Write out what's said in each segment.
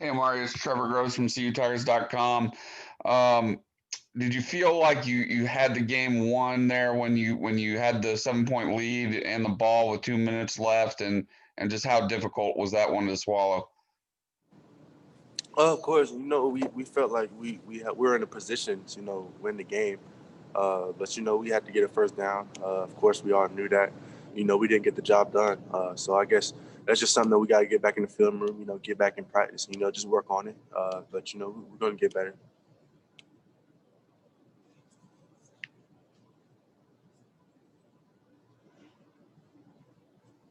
Hey, Amari, it's Trevor Groves from CUTigers.com. Um, did you feel like you had the game won there when you had the 7 point lead and the ball with 2 minutes left, and just how difficult was that one to swallow? Of course, we felt like we were in a position to win the game, but we had to get a first down. Of course, we all knew that. We didn't get the job done. So I guess that's just something that we got to get back in the film room. Get back in practice. Just work on it. But we're going to get better.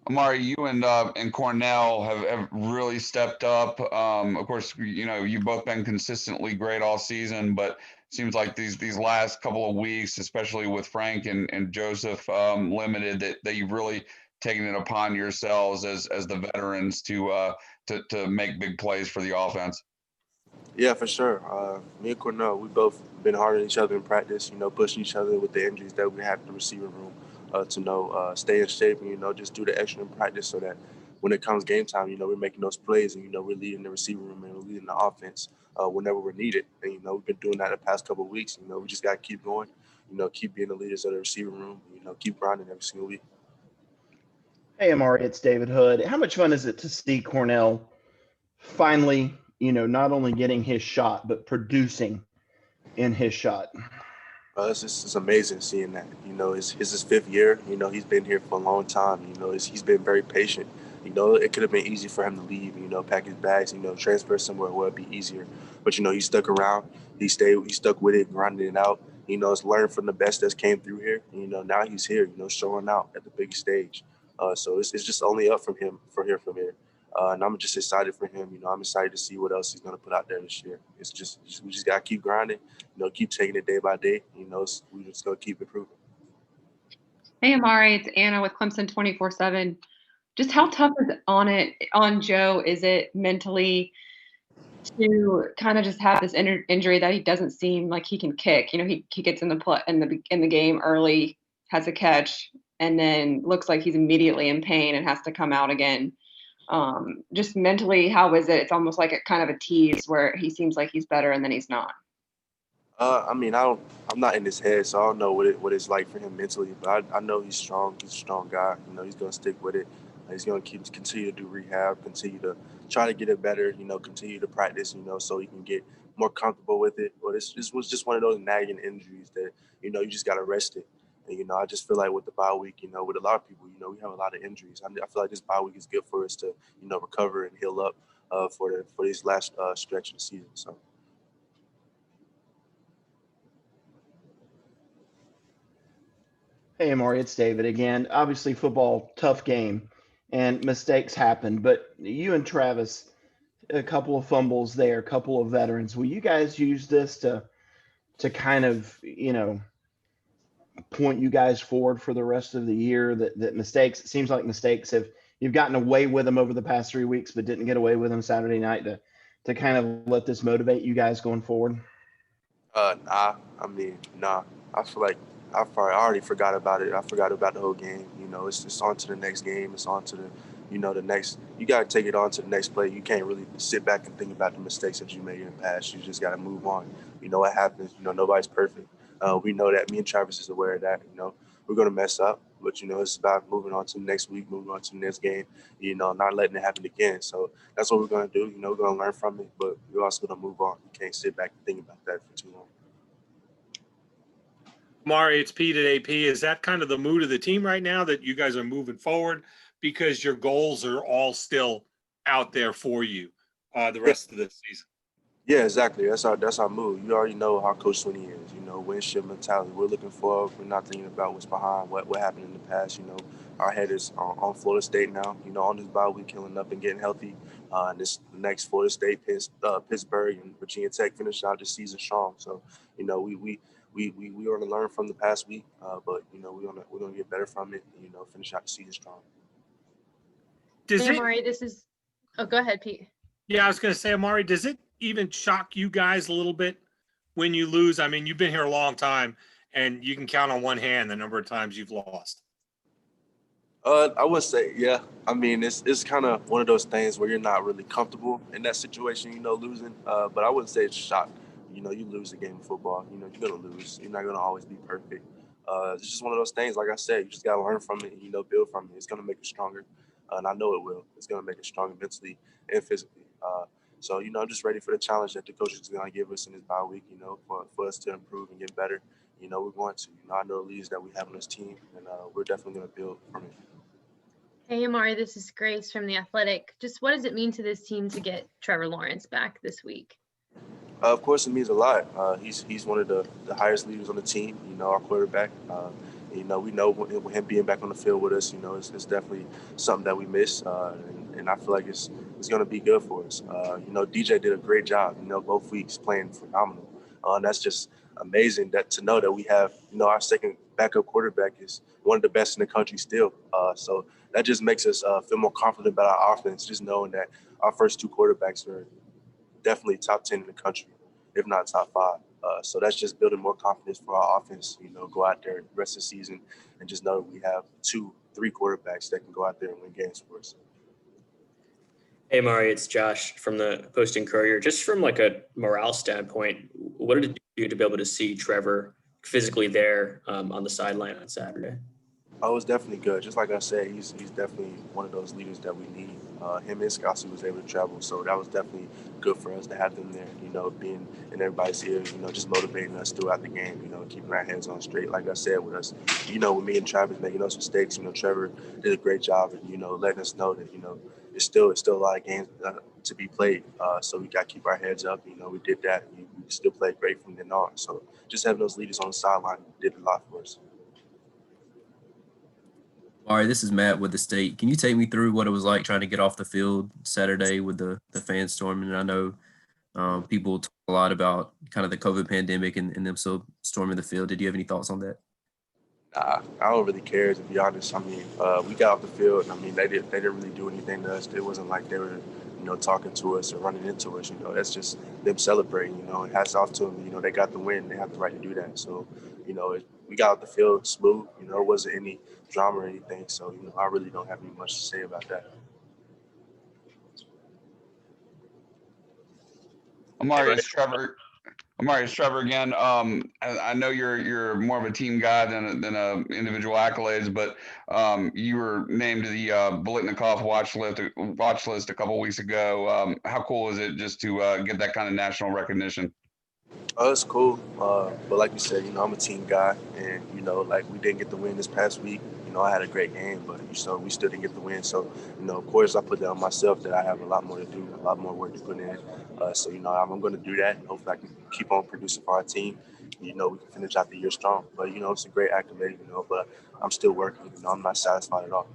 Amari, you and Cornell have really stepped up. Of course, you've both been consistently great all season, but it seems like these last couple of weeks, especially with Frank and Joseph limited, that you've really taken it upon yourselves as the veterans to make big plays for the offense. Yeah, for sure. Me and Cornell, we both been hard on each other in practice. Pushing each other with the injuries that we had in the receiver room to stay in shape and just do the extra in practice so that when it comes game time, we're making those plays and we're leading the receiver room and we're leading the offense whenever we're needed. And we've been doing that the past couple of weeks. We just got to keep going. Keep being the leaders of the receiver room. Keep grinding every single week. Hey, Amari, it's David Hood. How much fun is it to see Cornell finally, not only getting his shot, but producing in his shot? It's amazing seeing that. It's his fifth year. He's been here for a long time. He's been very patient. It could have been easy for him to leave. Pack his bags. Transfer somewhere where it'd be easier. But he stuck around. He stayed. He stuck with it, grinding it out. It's learned from the best that came through here. Now he's here. Showing out at the biggest stage. So it's just only up from here. And I'm just excited for him. I'm excited to see what else he's going to put out there this year. It's just we just got to keep grinding. Keep taking it day by day. We just going to keep improving. Hey, Amari, it's Anna with Clemson 24/7. Just how tough is it on Joe? Is it mentally to kind of just have this injury that he doesn't seem like he can kick? He gets in the game early, has a catch, and then looks like he's immediately in pain and has to come out again. Just mentally, how is it? It's almost like a kind of a tease where he seems like he's better and then he's not. I mean, I'm not in his head, so I don't know what it's like for him mentally. But I know he's strong. He's a strong guy. He's gonna stick with it. He's gonna continue to do rehab, continue to try to get it better. Continue to practice. So he can get more comfortable with it. But this was just one of those nagging injuries that you just gotta rest it. And I just feel like with the bye week, with a lot of people, we have a lot of injuries. I feel like this bye week is good for us to recover and heal up for this last stretch of the season. So. Hey, Amari, it's David again. Obviously, football, tough game, and mistakes happen. But you and Travis, a couple of fumbles there, a couple of veterans. Will you guys use this to kind of, point you guys forward for the rest of the year? That mistakes, it seems like mistakes have you've gotten away with them over the past 3 weeks, but didn't get away with them Saturday night to kind of let this motivate you guys going forward. Nah. I mean, nah. I feel like I already forgot about it. I forgot about the whole game. It's just on to the next game. It's on to the next. You got to take it on to the next play. You can't really sit back and think about the mistakes that you made in the past. You just got to move on. What happens. Nobody's perfect. We know that. Me and Travis is aware of that. We're gonna mess up, but it's about moving on to the next week, moving on to the next game. Not letting it happen again. So that's what we're gonna do. We're gonna learn from it, but we're also gonna move on. You can't sit back and think about that for too long. Mari, it's Pete at AP. Is that kind of the mood of the team right now that you guys are moving forward because your goals are all still out there for you the rest of the season? Yeah, exactly. That's our move. You already know how Coach Sweeney is. Win ship mentality. We're looking forward. We're not thinking about what's behind, what happened in the past. Our head is on Florida State now. On this bye week, killing up and getting healthy. And this next Florida State, Pittsburgh, and Virginia Tech finish out this season strong. So, we want to learn from the past week, but we're gonna get better from it. And, finish out the season strong. Does Hey, it? Amari, this is. Oh, go ahead, Pete. Yeah, I was going to say, Amari, does it even shock you guys a little bit when you lose? I mean, you've been here a long time, and you can count on one hand the number of times you've lost. I would say, yeah. I mean, it's kind of one of those things where you're not really comfortable in that situation, losing. But I wouldn't say it's a shock. You lose a game of football. You're gonna lose. You're not gonna always be perfect. It's just one of those things. Like I said, you just gotta learn from it. And, build from it. It's gonna make you stronger, and I know it will. It's gonna make us stronger mentally and physically. So I'm just ready for the challenge that the coach is gonna give us in this bye week. For us to improve and get better. We're going to. I know the leaders that we have on this team, and we're definitely gonna build from it. Hey, Amari, this is Grace from The Athletic. Just what does it mean to this team to get Trevor Lawrence back this week? Of course, it means a lot. He's one of the highest leaders on the team. Our quarterback. We know with him being back on the field with us. It's definitely something that we miss, and I feel like it's going to be good for us. DJ did a great job. Both weeks playing phenomenal. And that's just amazing to know that we have. Our second backup quarterback is one of the best in the country still. So that just makes us feel more confident about our offense. Just knowing that our first two quarterbacks are definitely top 10 in the country, if not top 5. So that's just building more confidence for our offense, go out there the rest of the season and just know that we have 2-3 quarterbacks that can go out there and win games for us. Hey, Mari, it's Josh from the Post and Courier. Just from like a morale standpoint, what did it do to be able to see Trevor physically there on the sideline on Saturday? Oh, it's definitely good. Just like I said, he's definitely one of those leaders that we need. Him and Scotty was able to travel, so that was definitely good for us to have them there. Being in everybody's ears, just motivating us throughout the game. Keeping our heads on straight. Like I said, with us, with me and Travis making those mistakes, Trevor did a great job of letting us know that it's still a lot of games to be played. So we got to keep our heads up. We did that. We still played great from then on. So just having those leaders on the sideline did a lot for us. All right, this is Matt with the State. Can you take me through what it was like trying to get off the field Saturday with the fans storming? And I know people talk a lot about kind of the COVID pandemic and them still storming the field. Did you have any thoughts on that? Nah, I don't really care, to be honest. I mean, we got off the field, and I mean, they didn't really do anything to us. It wasn't like they were, talking to us or running into us. That's just them celebrating. And hats off to them. They got the win. They have the right to do that. So, we got off the field smooth. It wasn't any drama or anything. So, I really don't have any much to say about that. Amari, it's Trevor. Amari, it's Trevor again. I know you're more of a team guy than a individual accolades, but you were named to the Bolitnikoff watch list a couple weeks ago. How cool is it just to get that kind of national recognition? Oh, it's cool. But like you said, I'm a team guy, and like we didn't get the win this past week. I had a great game, but we still didn't get the win. So, of course, I put that on myself that I have a lot more to do, a lot more work to put in. So, I'm going to do that. Hopefully, I can keep on producing for our team. We can finish out the year strong. But it's a great accolade. But I'm still working. I'm not satisfied at all.